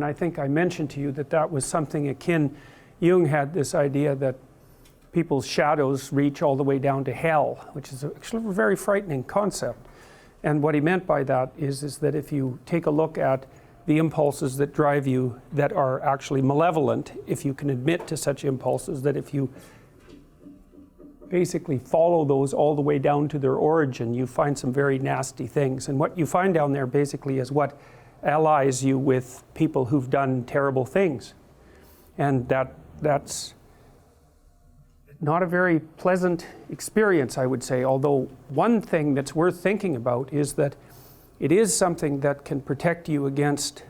and I think I mentioned to you that that was something akin. Jung had this idea that people's shadows reach all the way down to hell, which is actually a very frightening concept. And what he meant by that is that if you take a look at the impulses that drive you that are actually malevolent, if you can admit to such impulses, that if you basically follow those all the way down to their origin, you find some very nasty things. And what you find down there basically is what allies you with people who've done terrible things. And that's not a very pleasant experience, I would say, although one thing that's worth thinking about is that it is something that can protect you against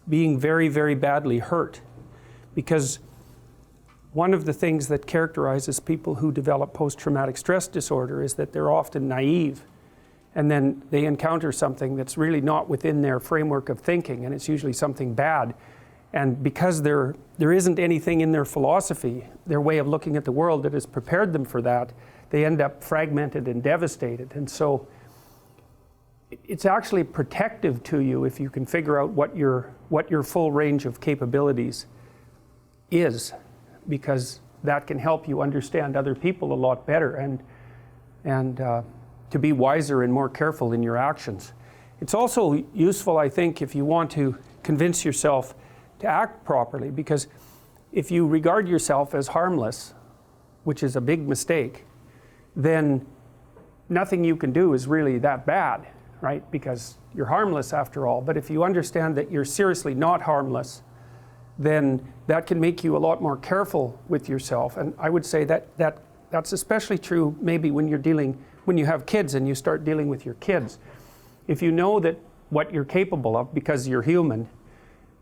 being very, very badly hurt. Because one of the things that characterizes people who develop post-traumatic stress disorder is that they're often naive, and then they encounter something that's really not within their framework of thinking, and it's usually something bad. And because there isn't anything in their philosophy, their way of looking at the world that has prepared them for that, they end up fragmented and devastated. And so it's actually protective to you if you can figure out what your full range of capabilities is, because that can help you understand other people a lot better and to be wiser and more careful in your actions. It's also useful, I think, if you want to convince yourself to act properly, because if you regard yourself as harmless, which is a big mistake, then nothing you can do is really that bad, right? Because you're harmless after all. But if you understand that you're seriously not harmless, then that can make you a lot more careful with yourself. And I would say that's especially true maybe when you have kids and you start dealing with your kids. If you know that what you're capable of because you're human,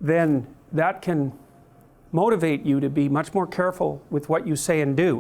then that can motivate you to be much more careful with what you say and do.